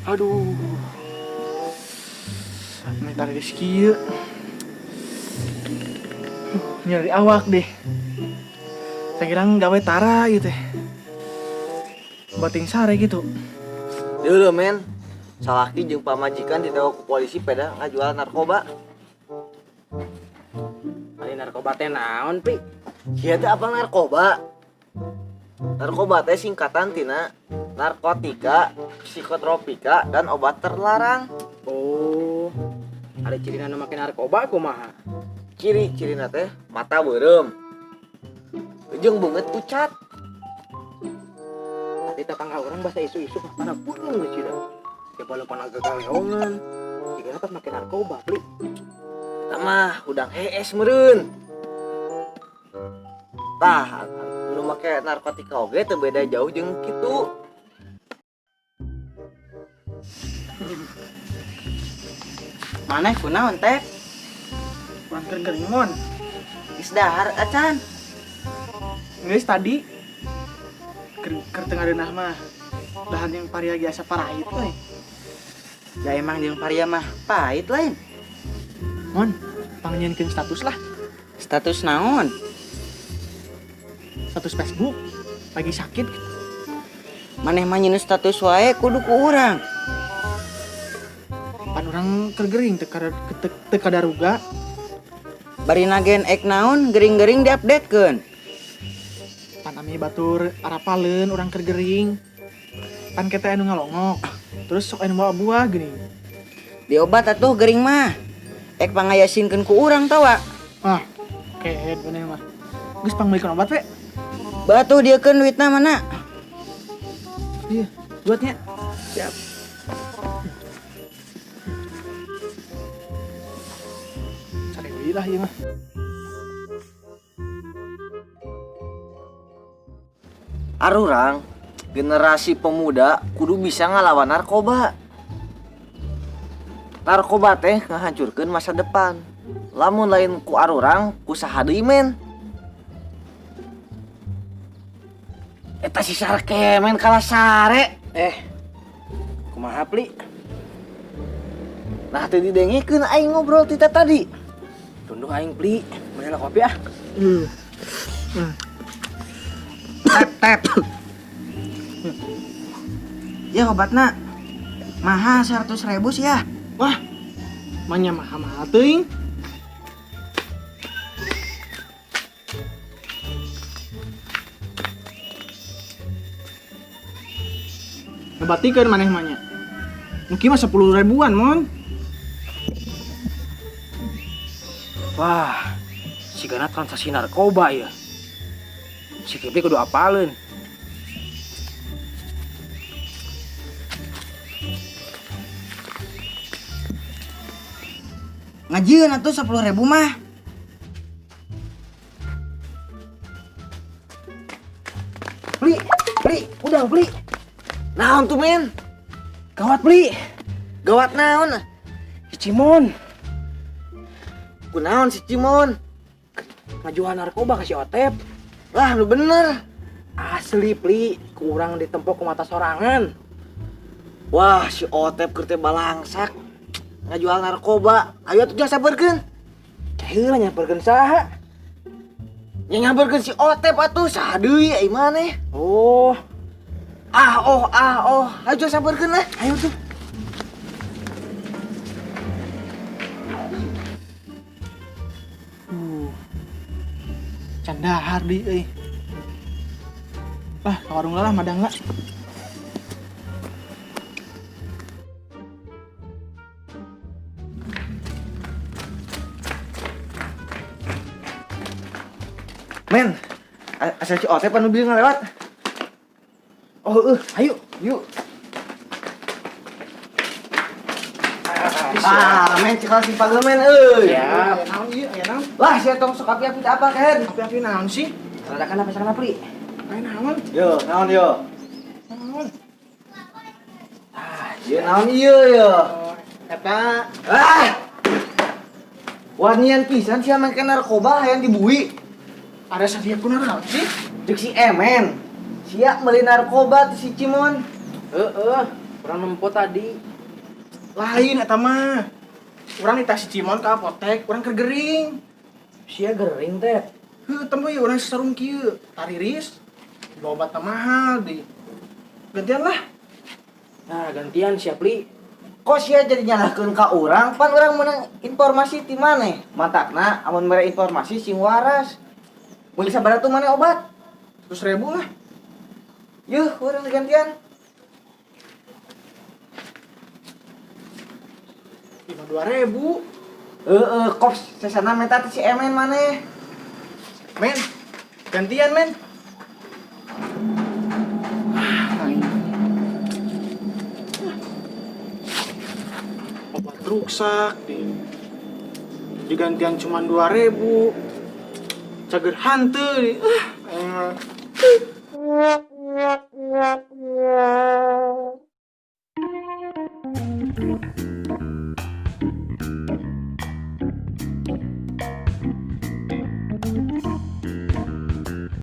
Aduh. Ini tadi rezeki ya. Nyari awak deh. Saya kira gawe tara gitu. Bating sare gitu. Dulu men, salaki jeung pamajikan ditewak ku polisi peda ngajual narkoba. Ari narkoba teh naon, Pi? Ieu teh apa narkoba? Narkoba teh singkatan tina narkotika, psikotropika, dan obat terlarang. Oh. Ari cirina nu make narkoba kumaha? Ciri-cirina teh mata beureum. Jeung beungeut pucat. Tadi tetangga orang bahasa isu-isu pada pulang lu cida. Ya walaupun agak galeongan, jika pas make narkoba, Pi. Tamah udang hees meureun. Tah, nu make narkotika oge teu beda jauh jeung kitu. Maneh kunaon teh? Kurang kering mon. Geus dahar acan. Geus tadi keur tengah deunah mah. Dahan yang paria biasa parahit we. Ya emang jeung paria mah pahit lain. Mon, pangnyeunkeun status lah. Status naon? Status Facebook. Lagi sakit. Maneh mah nyeun status wae kudu ku urang. Pan urang keur gering teu kadaruga. Bari nagen ek naon gering-gering diupdatekeun. Pan ami batur arapaleun urang keur gering. Pan kete anu ngalongok. Terus sok anu bawa buah geuning. Diobat atuh gering mah. Ek pangayasinkeun ku urang tawa. Ah, kehet bener mah. Geus pangmeulikeun obat we. Batuh diekeun duitna mana? Iya, buatnya. Siap. Cari deui lah ieu mah. Arurang, generasi pemuda kudu bisa ngalawan narkoba. Narkoba teh ngahancurkeun masa depan. Lamun lain ku arurang, ku saha deui men? Eta si Sarke men kalah sare. Kumaha, Pli? Nah teu didengikeun aing ngobrol tita tadi. Tunduk aing, Pli. Mana kopi ah? Tep. Ya obatna mahal 100.000 sih ya. Wah, manya mahal-mahal teuing. Ngebatikeun maneh mah nya. Mungkin mah 10 ribuan, mon. Wah, sigana transaksi narkoba ya. Si Kipli kudu apaleun. Ngajieun atuh 10.000 mah. Pli, udah Pli. Naon tuh men? Gawat Pli. Gawat naon? Cimon. Kunaon si Cimon? Ngajuhan narkoba ka si Otep. Lah lu bener. Asli Pli, kurang ditempok ku mata sorangan. Wah si Otep keur teh balangsak ngajual narkoba. Ayo tuh jasa sabarkeun. Heula nyamperkeun saha? Yang nyamperkeun si Otep atuh saha deui ai maneh. Oh, Ayo jasa sabarkeun lah. ayo tuh. Canda hardi euy. Lah, ka warung lah madang lah. Men, asal si Otep anu bieu ngalewat. Oh, ayo, yuk. Men cikal simpang men euy. Siap. Naon ieu? Aya naon? Lah sia tong sok api apa kan? Api-api naon sih? Radakan apa sana Pli? Aya naon? Yo, naon yo? Naon? Ieu naon ieu yo? Eta Wanian pisan sia make narkoba hayang dibui. ada sadia kunaon sih? Cek si Emen. Sia meuli narkoba ti si Cimon. kurang nempo tadi. Lain eta mah. Urang di tas Cimon ke apotek, urang kergering. Sia gering teh. Heuh, teu mah urang sarung kieu, tariris. Bawa obat mahal di. Gantian lah. Nah, gantian siap li. Kok sia jadi nyalahkeun ka urang? Pan urang meunang informasi ti maneh. Matakna amun mere informasi sing waras. Meuli sabaraha tuh maneh obat? 100.000 lah. Yuh, urang gantian. 52.000. Kops sesana meta ti si Emen maneh. Men, gantian men. Obat ruksak digantian cuma 2.000. Cager hanteu di.